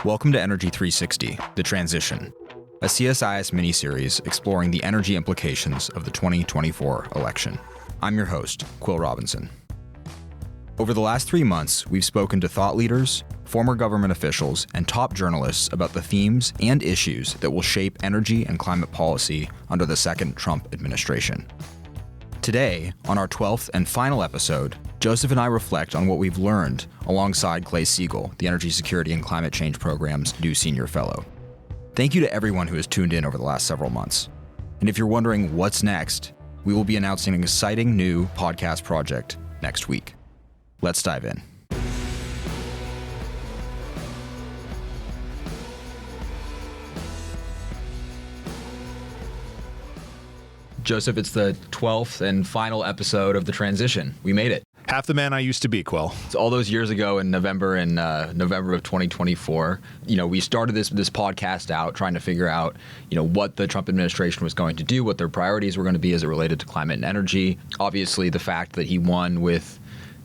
Welcome to Energy 360, The Transition, a CSIS mini-series exploring the energy implications of the 2024 election. I'm your host, Quill Robinson. Over the last 3 months, we've spoken to thought leaders, former government officials, and top journalists about the themes and issues that will shape energy and climate policy under the second Trump administration. Today, on our 12th and final episode, Joseph and I reflect on what we've learned alongside Clay Seigle, the Energy Security and Climate Change Program's new Senior Fellow. Thank you to everyone who has tuned in over the last several months. And if you're wondering what's next, we will be announcing an exciting new podcast project next week. Let's dive in. Joseph, it's the 12th and final episode of The Transition. We made it. Half the man I used to be, Quill. It's all those years ago in November of 2024. We started this podcast out trying to figure out, what the Trump administration was going to do, what their priorities were going to be as it related to climate and energy. Obviously, the fact that he won with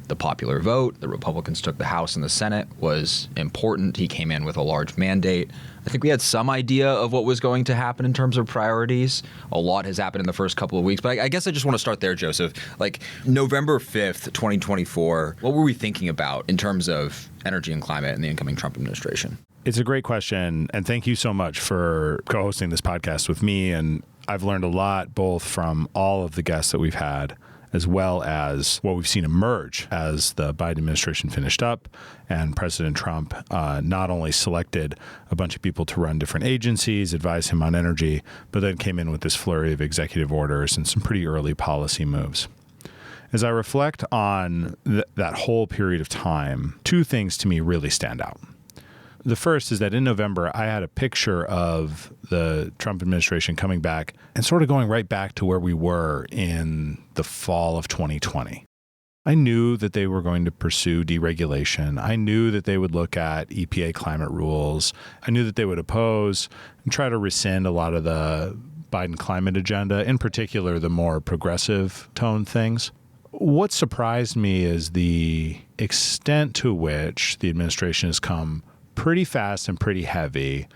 the popular vote, the Republicans took the House and the Senate, was important. He came in with a large mandate. I think we had some idea of what was going to happen in terms of priorities. A lot has happened in the first couple of weeks, but I guess I just want to start there, Joseph. Like November 5th, 2024, what were we thinking about in terms of energy and climate in the incoming Trump administration? It's a great question, and thank you so much for co-hosting this podcast with me. And I've learned a lot, both from all of the guests that we've had, as well as what we've seen emerge as the Biden administration finished up and President Trump not only selected a bunch of people to run different agencies, advise him on energy, but then came in with this flurry of executive orders and some pretty early policy moves. As I reflect on that whole period of time, two things to me really stand out. The first is that in November, I had a picture of the Trump administration coming back and sort of going right back to where we were in the fall of 2020. I knew that they were going to pursue deregulation. I knew that they would look at EPA climate rules. I knew that they would oppose and try to rescind a lot of the Biden climate agenda, in particular, the more progressive tone things. What surprised me is the extent to which the administration has come pretty fast and pretty heavy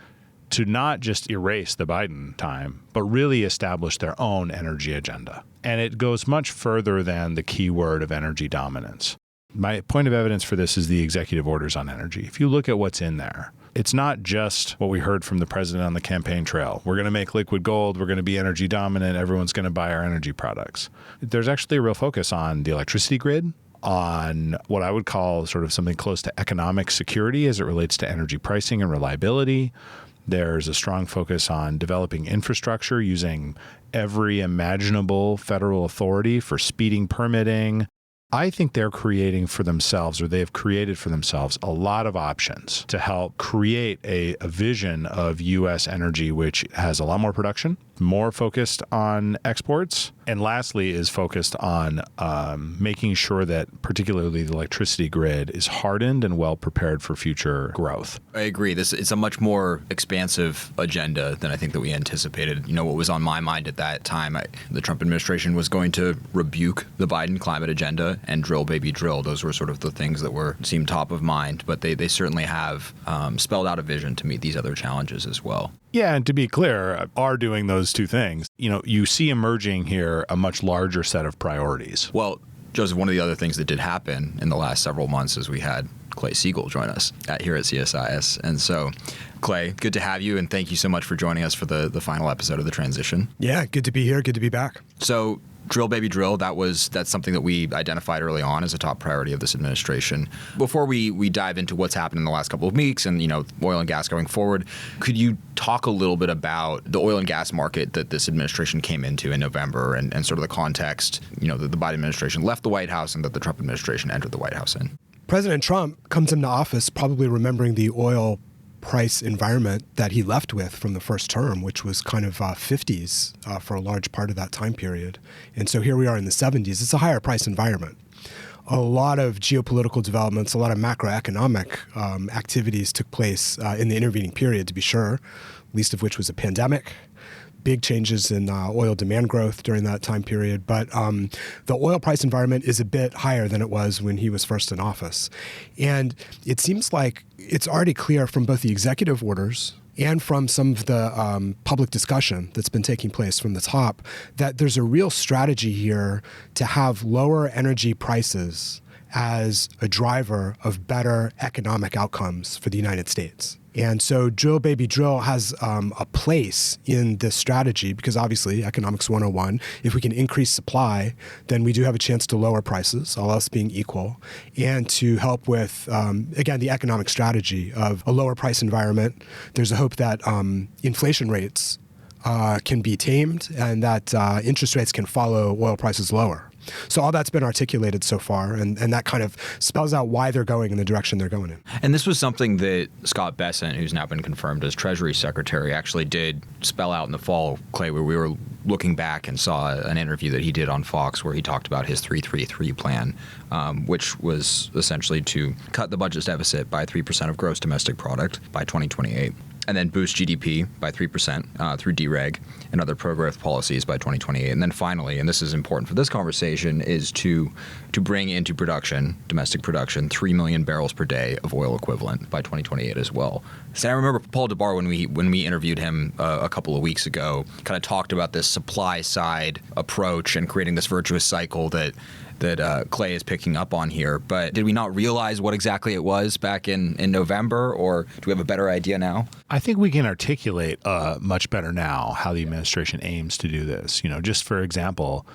to not just erase the Biden time, but really establish their own energy agenda. And it goes much further than the keyword of energy dominance. My point of evidence for this is the executive orders on energy. If you look at what's in there, it's not just what we heard from the president on the campaign trail. We're going to make liquid gold. We're going to be energy dominant. Everyone's going to buy our energy products. There's actually a real focus on the electricity grid, on what I would call sort of something close to economic security as it relates to energy pricing and reliability. There's a strong focus on developing infrastructure using every imaginable federal authority for speeding permitting. I think they're creating for themselves, or they've created for themselves, a lot of options to help create a vision of U.S. energy, which has a lot more production, more focused on exports, and lastly is focused on making sure that particularly the electricity grid is hardened and well prepared for future growth. I agree. It's a much more expansive agenda than I think that we anticipated. What was on my mind at that time, the Trump administration was going to rebuke the Biden climate agenda and drill, baby, drill. Those were sort of the things that seemed top of mind, but they certainly have spelled out a vision to meet these other challenges as well. Yeah, and to be clear, are doing those two things. You see emerging here a much larger set of priorities. Well, Joseph, one of the other things that did happen in the last several months is we had Clay Seigle join us here at CSIS. And so, Clay, good to have you, and thank you so much for joining us for the final episode of The Transition. Yeah, good to be here. Good to be back. So, drill, baby, drill, that's something that we identified early on as a top priority of this administration. Before we dive into what's happened in the last couple of weeks and, oil and gas going forward, could you talk a little bit about the oil and gas market that this administration came into in November and sort of the context, that the Biden administration left the White House and that the Trump administration entered the White House in? President Trump comes into office probably remembering the oil price environment that he left with from the first term, which was kind of 50s for a large part of that time period. And so here we are in the 70s. It's a higher price environment. A lot of geopolitical developments, a lot of macroeconomic activities took place in the intervening period, to be sure, least of which was a pandemic. big changes in oil demand growth during that time period. But the oil price environment is a bit higher than it was when he was first in office. And it seems like it's already clear from both the executive orders and from some of the public discussion that's been taking place from the top that there's a real strategy here to have lower energy prices as a driver of better economic outcomes for the United States. And so Drill Baby Drill has a place in this strategy because obviously, Economics 101, if we can increase supply, then we do have a chance to lower prices, all else being equal, and to help with, again, the economic strategy of a lower price environment. There's a hope that inflation rates can be tamed and that interest rates can follow oil prices lower. So all that's been articulated so far, and that kind of spells out why they're going in the direction they're going in. And this was something that Scott Bessent, who's now been confirmed as Treasury Secretary, actually did spell out in the fall, Clay, where we were looking back and saw an interview that he did on Fox where he talked about his 3-3-3 plan, which was essentially to cut the budget deficit by 3% of gross domestic product by 2028. And then boost GDP by 3% through dereg and other pro-growth policies by 2028. And then finally, and this is important for this conversation, is to bring into production, domestic production, 3 million barrels per day of oil equivalent by 2028 as well. So I remember Paul DeBar, when we interviewed him a couple of weeks ago, kind of talked about this supply side approach and creating this virtuous cycle that Clay is picking up on here. But did we not realize what exactly it was back in November, or do we have a better idea now? I think we can articulate much better now how the administration aims to do this. You know, just for example,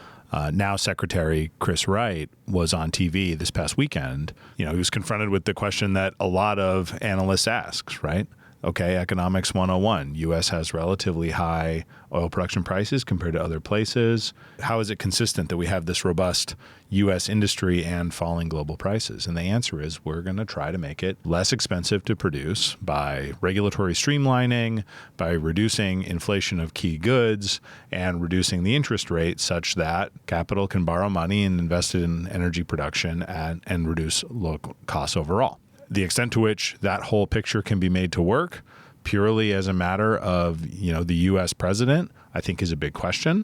now Secretary Chris Wright was on TV this past weekend. You know, he was confronted with the question that a lot of analysts ask, right? Okay, Economics 101. U.S. has relatively high oil production prices compared to other places. How is it consistent that we have this robust U.S. industry and falling global prices? And the answer is we're going to try to make it less expensive to produce by regulatory streamlining, by reducing inflation of key goods, and reducing the interest rate such that capital can borrow money and invest it in energy production and reduce local costs overall. The extent to which that whole picture can be made to work purely as a matter of, you know, the U.S. president, I think is a big question.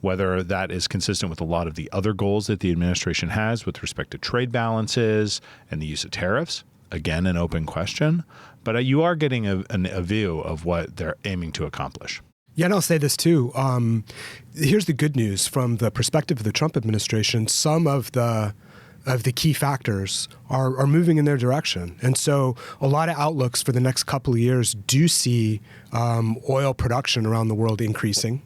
Whether that is consistent with a lot of the other goals that the administration has with respect to trade balances and the use of tariffs, again, an open question. But you are getting a view of what they're aiming to accomplish. Yeah, and I'll say this too. Here's the good news from the perspective of the Trump administration. Some of the key factors are moving in their direction. And so a lot of outlooks for the next couple of years do see oil production around the world increasing,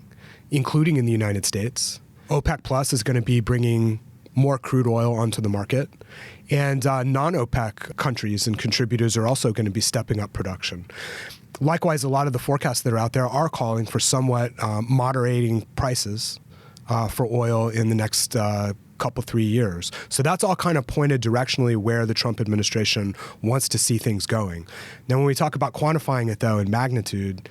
including in the United States. OPEC Plus is going to be bringing more crude oil onto the market. And non-OPEC countries and contributors are also going to be stepping up production. Likewise, a lot of the forecasts that are out there are calling for somewhat moderating prices for oil in the next couple, 3 years. So that's all kind of pointed directionally where the Trump administration wants to see things going. Now, when we talk about quantifying it, though, in magnitude,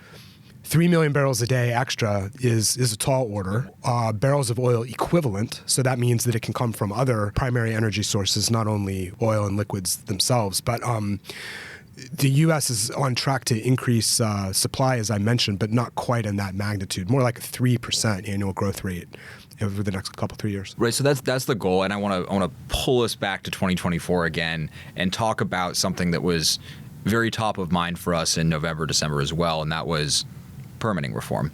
3 million barrels a day extra is a tall order. Barrels of oil equivalent, so that means that it can come from other primary energy sources, not only oil and liquids themselves, but the U.S. is on track to increase supply, as I mentioned, but not quite in that magnitude, more like a 3% annual growth rate over the next couple, 3 years. Right. So that's the goal. And I want to pull us back to 2024 again and talk about something that was very top of mind for us in November, December as well, and that was permitting reform.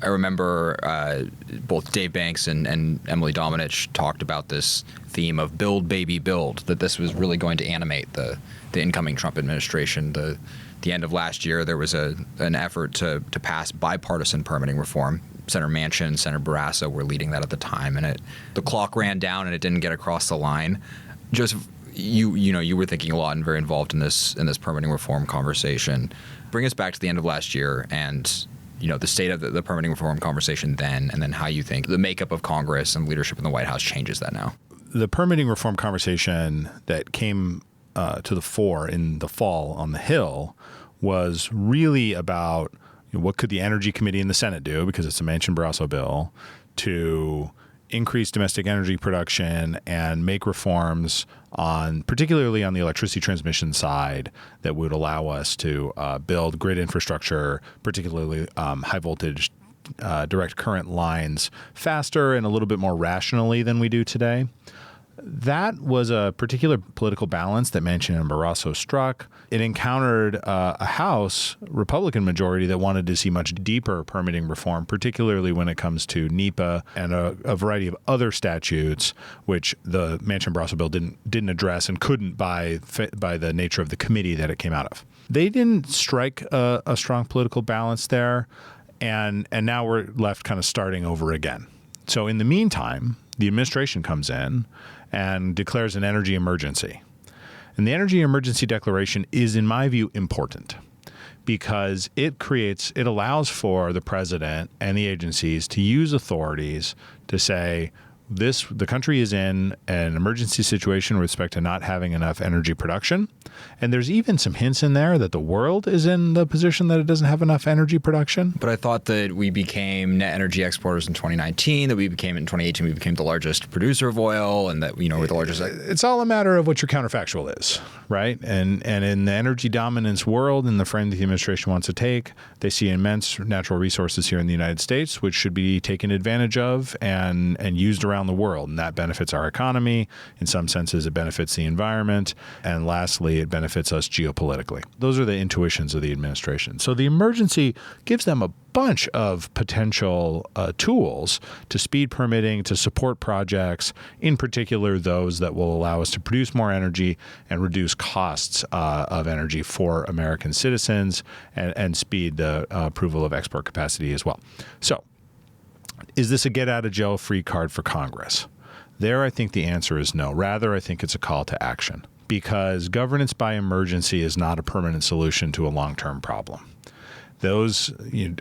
I remember both Dave Banks and Emily Domenech talked about this theme of build, baby, build, that this was really going to animate the incoming Trump administration. The end of last year, there was an effort to pass bipartisan permitting reform. Senator Manchin, Senator Barrasso were leading that at the time, and the clock ran down and it didn't get across the line. Joseph, you were thinking a lot and very involved in this permitting reform conversation. Bring us back to the end of last year and the state of the permitting reform conversation then, and then how you think the makeup of Congress and leadership in the White House changes that now. The permitting reform conversation that came to the fore in the fall on the Hill was really about what could the Energy Committee in the Senate do, because it's a Manchin-Barrasso bill, to increase domestic energy production and make reforms particularly on the electricity transmission side that would allow us to build grid infrastructure, particularly high voltage direct current lines faster and a little bit more rationally than we do today. That was a particular political balance that Manchin and Barrasso struck. It encountered a House Republican majority that wanted to see much deeper permitting reform, particularly when it comes to NEPA and a variety of other statutes, which the Manchin-Barrasso bill didn't address and couldn't by the nature of the committee that it came out of. They didn't strike a strong political balance there, and now we're left kind of starting over again. So in the meantime, the administration comes in and declares an energy emergency. And the energy emergency declaration is, in my view, important because it allows for the president and the agencies to use authorities to say, the country is in an emergency situation with respect to not having enough energy production. And there's even some hints in there that the world is in the position that it doesn't have enough energy production. But I thought that we became net energy exporters in 2019, that in 2018 we became the largest producer of oil, and that, we're the largest. It's all a matter of what your counterfactual is, right? And in the energy dominance world, in the frame that the administration wants to take, they see immense natural resources here in the United States, which should be taken advantage of and used around the world. And that benefits our economy. In some senses, it benefits the environment. And lastly, it benefits us geopolitically. Those are the intuitions of the administration. So the emergency gives them a bunch of potential tools to speed permitting, to support projects, in particular those that will allow us to produce more energy and reduce costs of energy for American citizens and speed the approval of export capacity as well. So is this a get-out-of-jail-free card for Congress? There, I think the answer is no. Rather, I think it's a call to action because governance by emergency is not a permanent solution to a long-term problem. Those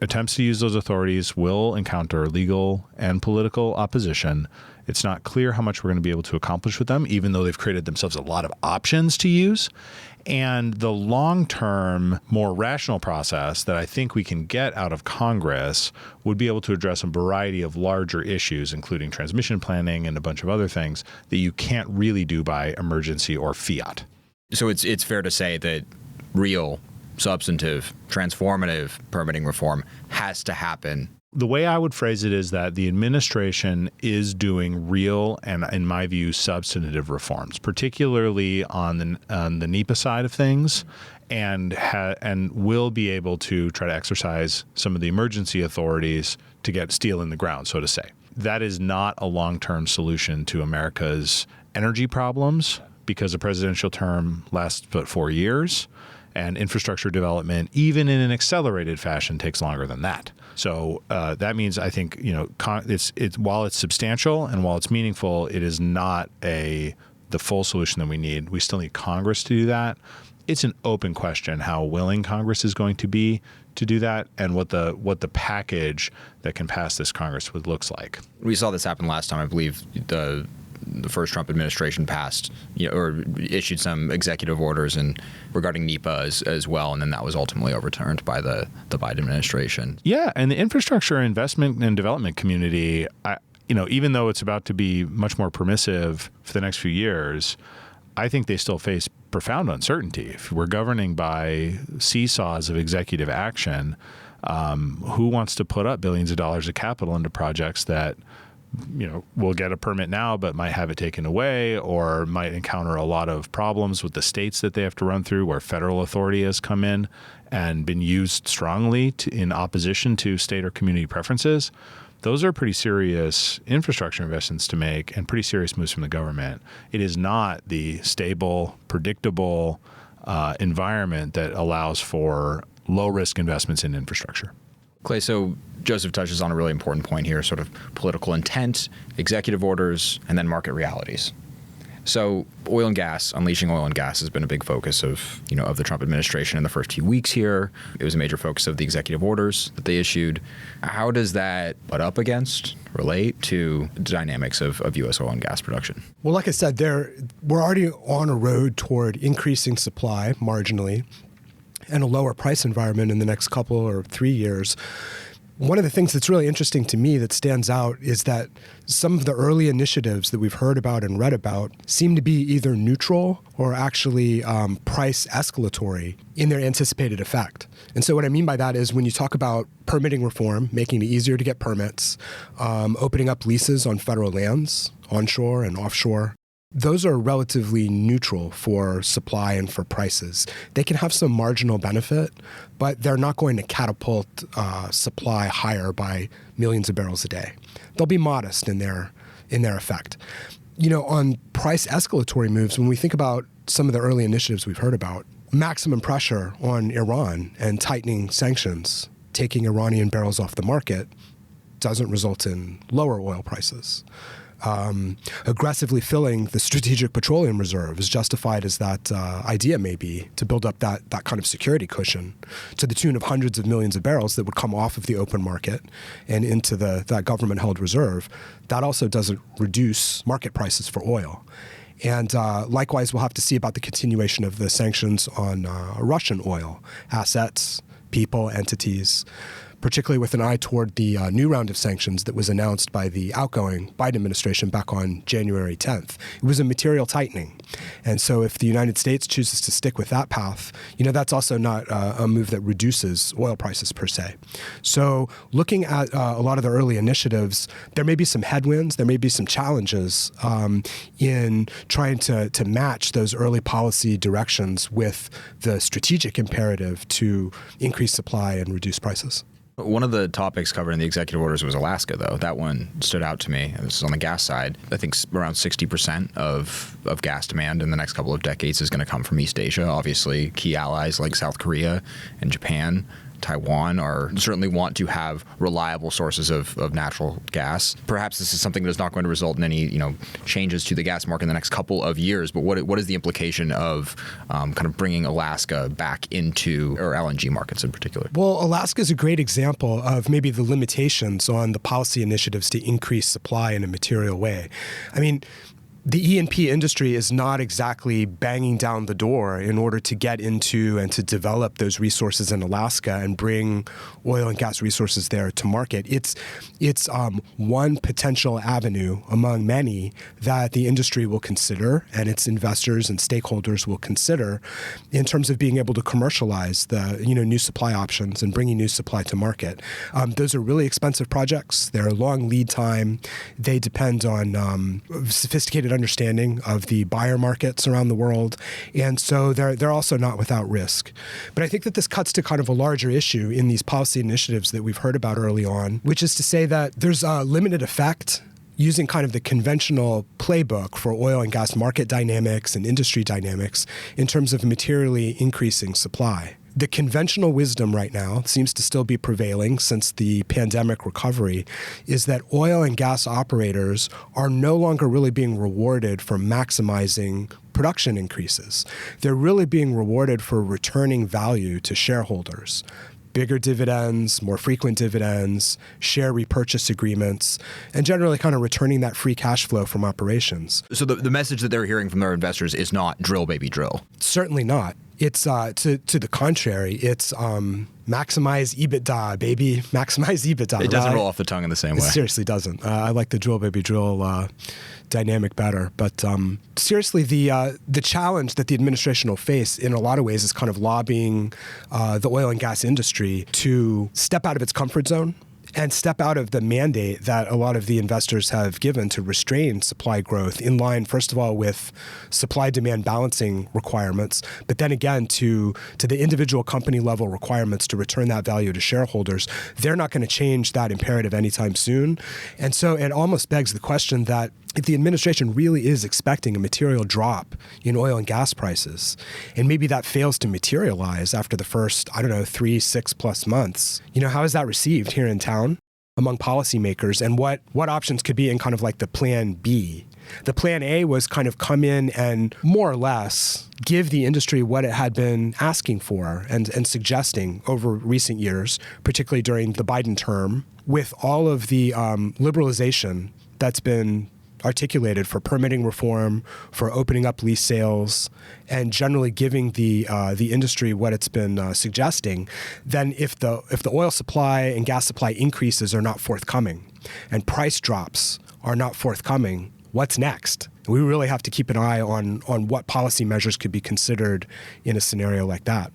attempts to use those authorities will encounter legal and political opposition. It's not clear how much we're going to be able to accomplish with them, even though they've created themselves a lot of options to use. And the long-term, more rational process that I think we can get out of Congress would be able to address a variety of larger issues, including transmission planning and a bunch of other things that you can't really do by emergency or fiat. So it's fair to say that real, substantive, transformative permitting reform has to happen. The way I would phrase it is that the administration is doing real and, in my view, substantive reforms, particularly on the NEPA side of things, and will be able to try to exercise some of the emergency authorities to get steel in the ground, so to say. That is not a long-term solution to America's energy problems because a presidential term lasts but 4 years. And infrastructure development, even in an accelerated fashion, takes longer than that. So that means I think it's while it's substantial and while it's meaningful, it is not the full solution that we need. We still need Congress to do that. It's an open question how willing Congress is going to be to do that, and what the package that can pass this Congress looks like. We saw this happen last time. I believe the first Trump administration passed, or issued some executive orders regarding NEPA as well, and then that was ultimately overturned by the Biden administration. Yeah, and the infrastructure investment and development community, even though it's about to be much more permissive for the next few years, I think they still face profound uncertainty. If we're governing by seesaws of executive action, who wants to put up billions of dollars of capital into projects that will get a permit now, but might have it taken away, or might encounter a lot of problems with the states that they have to run through, where federal authority has come in and been used strongly in opposition to state or community preferences. Those are pretty serious infrastructure investments to make and pretty serious moves from the government. It is not the stable, predictable environment that allows for low-risk investments in infrastructure. Clay, so Joseph touches on a really important point here, sort of political intent, executive orders, and then market realities. So oil and gas, unleashing oil and gas has been a big focus of the Trump administration in the first few weeks here. It was a major focus of the executive orders that they issued. How does that relate to the dynamics of U.S. oil and gas production? Well, like I said, we're already on a road toward increasing supply marginally and a lower price environment in the next couple or 3 years. One of the things that's really interesting to me that stands out is that some of the early initiatives that we've heard about and read about seem to be either neutral or actually price escalatory in their anticipated effect. And so what I mean by that is when you talk about permitting reform, making it easier to get permits, opening up leases on federal lands, onshore and offshore, those are relatively neutral for supply and for prices. They can have some marginal benefit, but they're not going to catapult supply higher by millions of barrels a day. They'll be modest in their effect. On price escalatory moves, when we think about some of the early initiatives we've heard about, maximum pressure on Iran and tightening sanctions, taking Iranian barrels off the market, doesn't result in lower oil prices. Aggressively filling the strategic petroleum reserve is justified as that idea may be to build up that kind of security cushion to the tune of hundreds of millions of barrels that would come off of the open market and into that government-held reserve. That also doesn't reduce market prices for oil. And likewise, we'll have to see about the continuation of the sanctions on Russian oil assets, people, entities, particularly with an eye toward the new round of sanctions that was announced by the outgoing Biden administration back on January 10th. It was a material tightening. And so if the United States chooses to stick with that path, that's also not a move that reduces oil prices per se. So looking at a lot of the early initiatives, there may be some headwinds, there may be some challenges in trying to match those early policy directions with the strategic imperative to increase supply and reduce prices. One of the topics covered in the executive orders was Alaska, though. That one stood out to me. This is on the gas side. I think around 60% of gas demand in the next couple of decades is going to come from East Asia. Obviously, key allies like South Korea and Japan, Taiwan certainly want to have reliable sources of natural gas. Perhaps this is something that's not going to result in any changes to the gas market in the next couple of years. But what is the implication of kind of bringing Alaska back into, or LNG markets in particular? Well, Alaska is a great example of maybe the limitations on the policy initiatives to increase supply in a material way. I mean, the E&P industry is not exactly banging down the door in order to get into and to develop those resources in Alaska and bring oil and gas resources there to market. It's one potential avenue among many that the industry will consider and its investors and stakeholders will consider in terms of being able to commercialize the new supply options and bringing new supply to market. Those are really expensive projects. They're a long lead time. They depend on sophisticated understanding of the buyer markets around the world, and so they're also not without risk. But I think that this cuts to kind of a larger issue in these policy initiatives that we've heard about early on, which is to say that there's a limited effect using kind of the conventional playbook for oil and gas market dynamics and industry dynamics in terms of materially increasing supply. The conventional wisdom right now seems to still be prevailing since the pandemic recovery is that oil and gas operators are no longer really being rewarded for maximizing production increases. They're really being rewarded for returning value to shareholders. Bigger dividends, more frequent dividends, share repurchase agreements, and generally kind of returning that free cash flow from operations. So the message that they're hearing from their investors is not drill, baby, drill. Certainly not. It's to the contrary. It's maximize EBITDA, baby. Maximize EBITDA. It doesn't roll off the tongue in the same way. It seriously doesn't. I like the drill, baby, drill dynamic better. But seriously, the challenge that the administration will face in a lot of ways is kind of lobbying the oil and gas industry to step out of its comfort zone and step out of the mandate that a lot of the investors have given to restrain supply growth in line, first of all, with supply-demand balancing requirements, but then again to the individual company level requirements to return that value to shareholders. They're not going to change that imperative anytime soon. And so it almost begs the question that if the administration really is expecting a material drop in oil and gas prices, and maybe that fails to materialize after the first, 3, 6+ months, how is that received here in town among policymakers, and what options could be in kind of like the plan B? The plan A was kind of come in and more or less give the industry what it had been asking for and suggesting over recent years, particularly during the Biden term, with all of the liberalization that's been articulated for permitting reform, for opening up lease sales, and generally giving the industry what it's been suggesting, then if the oil supply and gas supply increases are not forthcoming and price drops are not forthcoming, what's next? We really have to keep an eye on what policy measures could be considered in a scenario like that.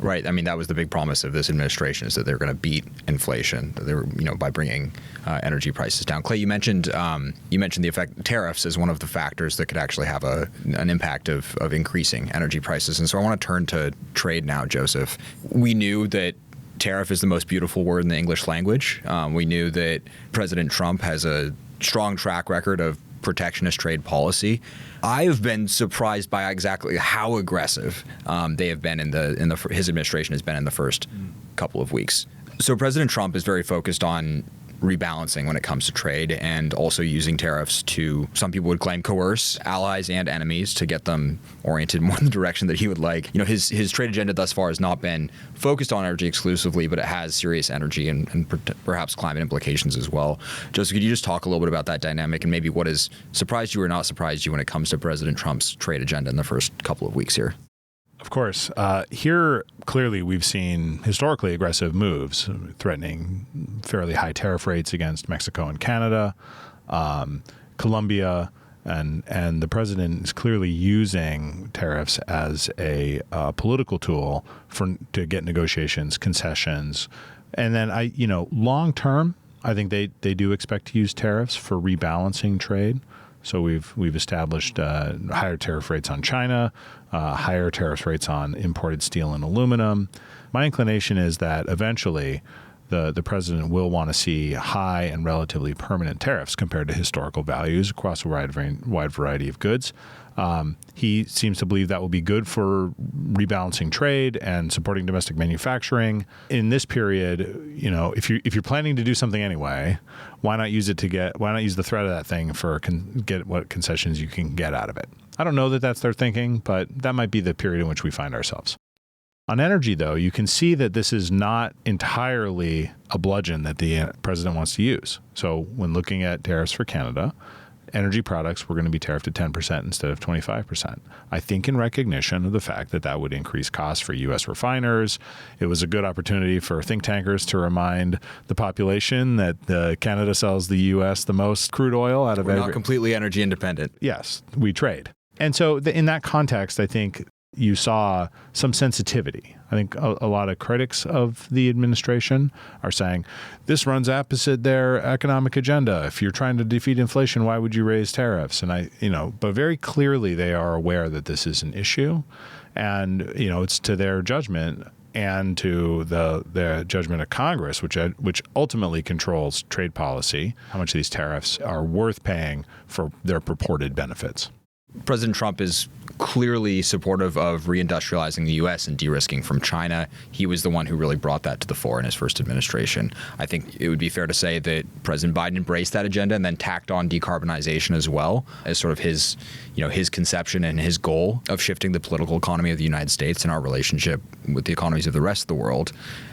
Right. I mean, that was the big promise of this administration, is that they're going to beat inflation. They were, by bringing energy prices down. Clay, you mentioned the effect tariffs as one of the factors that could actually have an impact of increasing energy prices. And so I want to turn to trade now, Joseph. We knew that tariff is the most beautiful word in the English language. We knew that President Trump has a strong track record of protectionist trade policy. I've been surprised by exactly how aggressive they have been his administration has been in the first couple of weeks. So President Trump is very focused on rebalancing when it comes to trade, and also using tariffs to, some people would claim, coerce allies and enemies to get them oriented more in the direction that he would like. His trade agenda thus far has not been focused on energy exclusively, but it has serious energy and perhaps climate implications as well. Joseph, could you just talk a little bit about that dynamic and maybe what has surprised you or not surprised you when it comes to President Trump's trade agenda in the first couple of weeks here? Of course. Here, clearly, we've seen historically aggressive moves, threatening fairly high tariff rates against Mexico and Canada, Colombia, and the president is clearly using tariffs as a political tool to get negotiations, concessions. And then, long term, I think they do expect to use tariffs for rebalancing trade. So we've established higher tariff rates on China, higher tariff rates on imported steel and aluminum. My inclination is that eventually the president will want to see high and relatively permanent tariffs compared to historical values across a wide variety of goods. He seems to believe that will be good for rebalancing trade and supporting domestic manufacturing. In this period, if you're planning to do something anyway, why not use the threat of that thing for get what concessions you can get out of it? I don't know that that's their thinking, but that might be the period in which we find ourselves. On energy, though, you can see that this is not entirely a bludgeon that the president wants to use. So when looking at tariffs for Canada, energy products were going to be tariffed at 10% instead of 25%. I think in recognition of the fact that would increase costs for U.S. refiners. It was a good opportunity for think tankers to remind the population that Canada sells the U.S. the most crude oil out of We're not completely energy independent. Yes, we trade. And so in that context, I think you saw some sensitivity. I think a lot of critics of the administration are saying this runs opposite their economic agenda. If you're trying to defeat inflation, why would you raise tariffs? And but very clearly they are aware that this is an issue, and it's to their judgment and to the judgment of Congress, which ultimately controls trade policy, how much of these tariffs are worth paying for their purported benefits. President Trump is clearly supportive of reindustrializing the U.S. and de-risking from China. He was the one who really brought that to the fore in his first administration. I think it would be fair to say that President Biden embraced that agenda and then tacked on decarbonization as well as sort of his conception and his goal of shifting the political economy of the United States and our relationship with the economies of the rest of the world.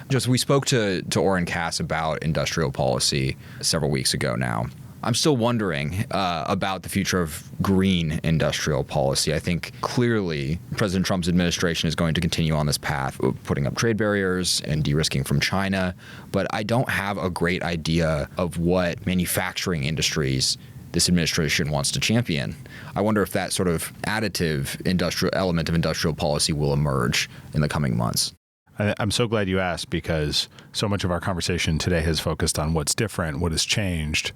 Just we spoke to Oren Cass about industrial policy several weeks ago now. I'm still wondering about the future of green industrial policy. I think clearly President Trump's administration is going to continue on this path of putting up trade barriers and de-risking from China, but I don't have a great idea of what manufacturing industries this administration wants to champion. I wonder if that sort of additive industrial element of industrial policy will emerge in the coming months. I'm so glad you asked, because so much of our conversation today has focused on what's different, what has changed.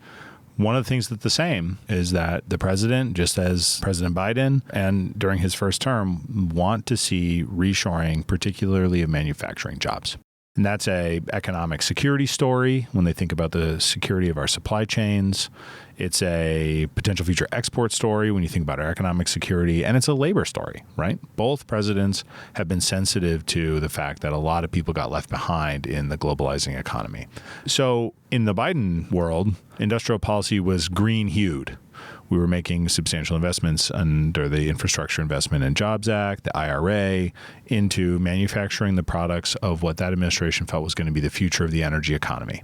One of the things that's the same is that the president, just as President Biden and during his first term, want to see reshoring, particularly of manufacturing jobs. And that's a economic security story when they think about the security of our supply chains. It's a potential future export story when you think about our economic security, and it's a labor story, right? Both presidents have been sensitive to the fact that a lot of people got left behind in the globalizing economy. So in the Biden world, industrial policy was green-hued. We were making substantial investments under the Infrastructure Investment and Jobs Act, the IRA, into manufacturing the products of what that administration felt was going to be the future of the energy economy.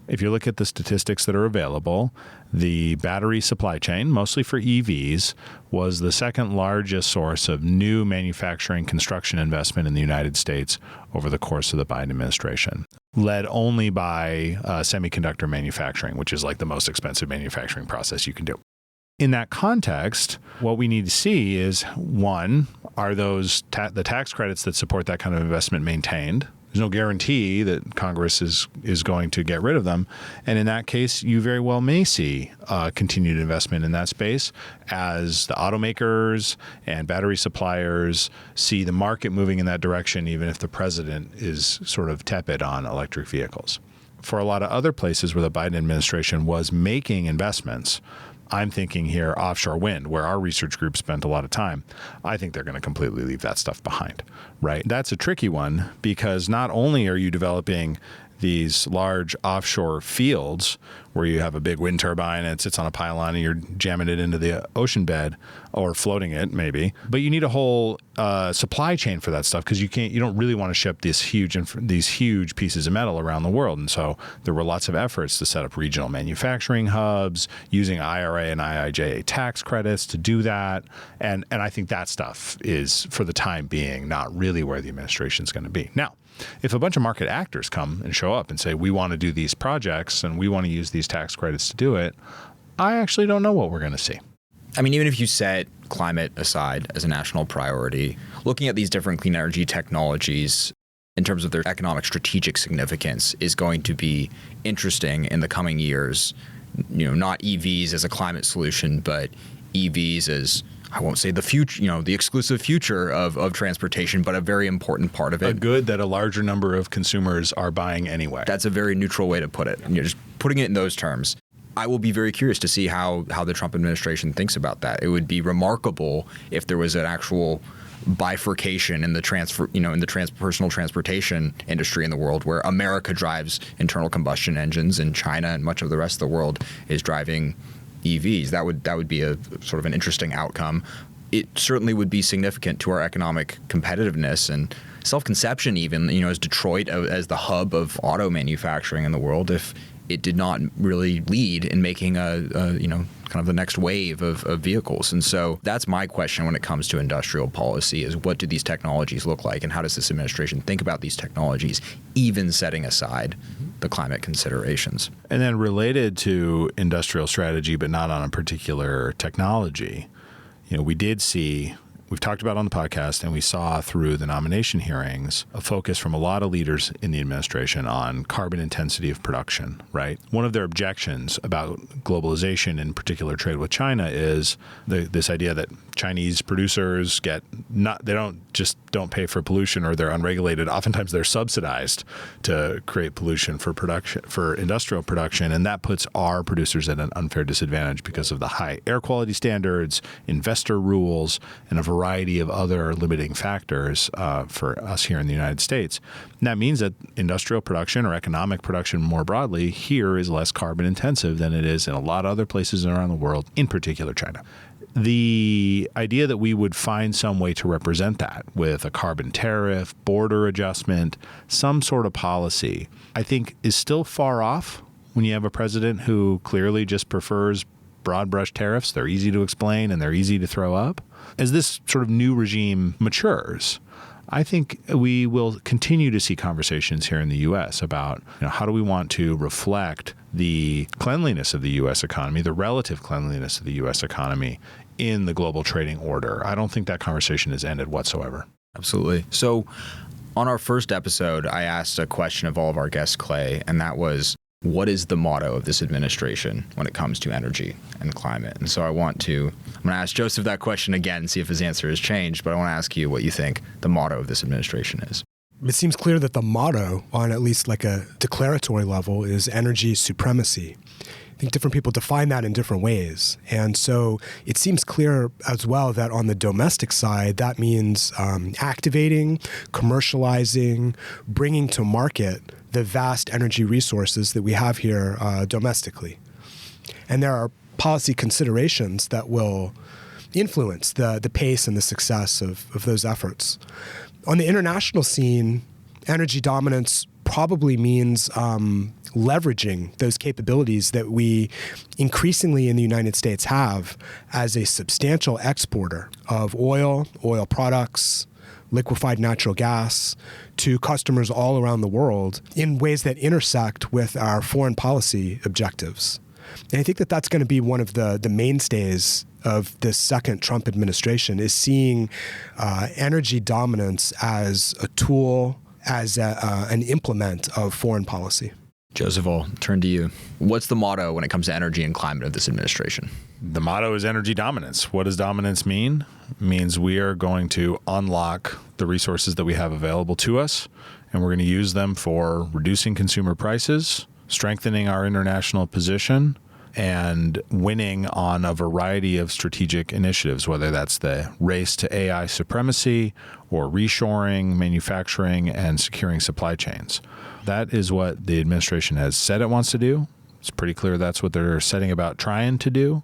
If you look at the statistics that are available, the battery supply chain, mostly for EVs, was the second largest source of new manufacturing construction investment in the United States over the course of the Biden administration, led only by semiconductor manufacturing, which is like the most expensive manufacturing process you can do. In that context, what we need to see is, one, are those the tax credits that support that kind of investment maintained? There's no guarantee that Congress is going to get rid of them. And in that case, you very well may see continued investment in that space as the automakers and battery suppliers see the market moving in that direction, even if the president is sort of tepid on electric vehicles. For a lot of other places where the Biden administration was making investments, I'm thinking here offshore wind, where our research group spent a lot of time. I think they're going to completely leave that stuff behind, right? That's a tricky one because not only are you developing these large offshore fields where you have a big wind turbine and it sits on a pylon and you're jamming it into the ocean bed or floating it maybe, but you need a whole supply chain for that stuff because you don't really want to ship these huge pieces of metal around the world. And so there were lots of efforts to set up regional manufacturing hubs using IRA and IIJA tax credits to do that. And I think that stuff is, for the time being, not really where the administration is going to be. Now, if a bunch of market actors come and show up and say, we want to do these projects and we want to use these tax credits to do it, I actually don't know what we're going to see. I mean, even if you set climate aside as a national priority, looking at these different clean energy technologies in terms of their economic strategic significance is going to be interesting in the coming years. Not EVs as a climate solution, but EVs as, I won't say the future, the exclusive future of transportation, but a very important part of it. A good that a larger number of consumers are buying anyway. That's a very neutral way to put it. Just putting it in those terms. I will be very curious to see how the Trump administration thinks about that. It would be remarkable if there was an actual bifurcation in the personal transportation industry in the world, where America drives internal combustion engines and China and much of the rest of the world is driving EVs. That would be a sort of an interesting outcome. It certainly would be significant to our economic competitiveness and self-conception, even, as Detroit as the hub of auto manufacturing in the world, if it did not really lead in making kind of the next wave of vehicles. And so that's my question when it comes to industrial policy, is what do these technologies look like and how does this administration think about these technologies, even setting aside the climate considerations? And then related to industrial strategy, but not on a particular technology, we did see, we've talked about on the podcast, and we saw through the nomination hearings, a focus from a lot of leaders in the administration on carbon intensity of production, right? One of their objections about globalization, in particular trade with China, is this idea that Chinese producers don't pay for pollution, or they're unregulated. Oftentimes they're subsidized to create pollution for industrial production. And that puts our producers at an unfair disadvantage because of the high air quality standards, investor rules, and a variety of other limiting factors for us here in the United States. And that means that industrial production, or economic production more broadly, here is less carbon intensive than it is in a lot of other places around the world, in particular China. The idea that we would find some way to represent that with a carbon tariff, border adjustment, some sort of policy, I think is still far off when you have a president who clearly just prefers broad brush tariffs. They're easy to explain and they're easy to throw up. As this sort of new regime matures, I think we will continue to see conversations here in the U.S. about how do we want to reflect the cleanliness of the U.S. economy, the relative cleanliness of the U.S. economy in the global trading order. I don't think that conversation has ended whatsoever. Absolutely. So on our first episode, I asked a question of all of our guests, Clay, and that was, what is the motto of this administration when it comes to energy and climate? And so I'm going to ask Joseph that question again, see if his answer has changed, but I want to ask you what you think the motto of this administration is. It seems clear that the motto, on at least like a declaratory level, is energy supremacy. I think different people define that in different ways. And so it seems clear as well that on the domestic side, that means activating, commercializing, bringing to market the vast energy resources that we have here domestically. And there are policy considerations that will influence the pace and the success of those efforts. On the international scene, energy dominance probably means leveraging those capabilities that we increasingly in the United States have as a substantial exporter of oil products, liquefied natural gas to customers all around the world in ways that intersect with our foreign policy objectives. And I think that that's going to be one of the mainstays of this second Trump administration, is seeing energy dominance as a tool, as an implement of foreign policy. Joseph, I'll turn to you. What's the motto when it comes to energy and climate of this administration? The motto is energy dominance. What does dominance mean? It means we are going to unlock the resources that we have available to us, and we're going to use them for reducing consumer prices, strengthening our international position, and winning on a variety of strategic initiatives, whether that's the race to AI supremacy or reshoring, manufacturing, and securing supply chains. That is what the administration has said it wants to do. It's pretty clear that's what they're setting about trying to do.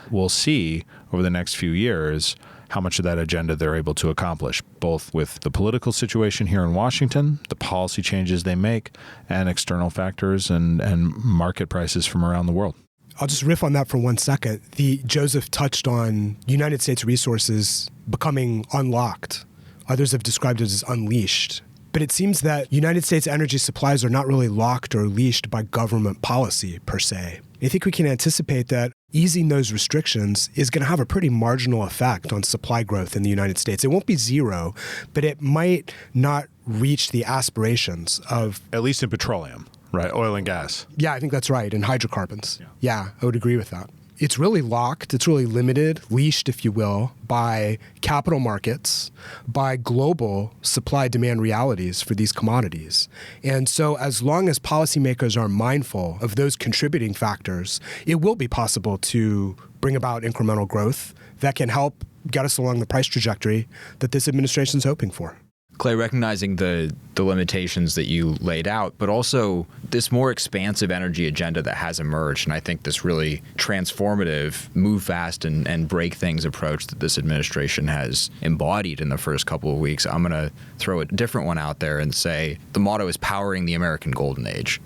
We'll see over the next few years how much of that agenda they're able to accomplish, both with the political situation here in Washington, the policy changes they make, and external factors and market prices from around the world. I'll just riff on that for 1 second. Joseph touched on United States resources becoming unlocked. Others have described it as unleashed. But it seems that United States energy supplies are not really locked or leashed by government policy per se. I think we can anticipate that easing those restrictions is going to have a pretty marginal effect on supply growth in the United States. It won't be zero, but it might not reach the aspirations of... At least in petroleum, right? Oil and gas. Yeah, I think that's right. And hydrocarbons. Yeah, I would agree with that. It's really locked, it's really limited, leashed, if you will, by capital markets, by global supply-demand realities for these commodities. And so as long as policymakers are mindful of those contributing factors, it will be possible to bring about incremental growth that can help get us along the price trajectory that this administration is hoping for. Clay, recognizing the limitations that you laid out, but also this more expansive energy agenda that has emerged, and I think this really transformative, move fast and break things approach that this administration has embodied in the first couple of weeks, I'm going to throw a different one out there and say the motto is powering the American golden age.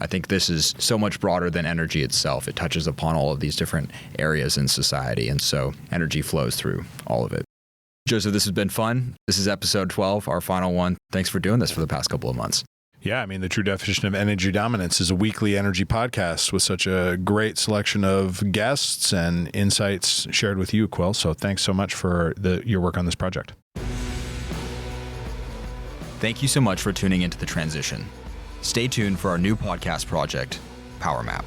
I think this is so much broader than energy itself. It touches upon all of these different areas in society, and so energy flows through all of it. Joseph, this has been fun. This is episode 12, our final one. Thanks for doing this for the past couple of months. Yeah, I mean, the true definition of energy dominance is a weekly energy podcast with such a great selection of guests and insights shared with you, Quill. So thanks so much for your work on this project. Thank you so much for tuning into The Transition. Stay tuned for our new podcast project, Power Map.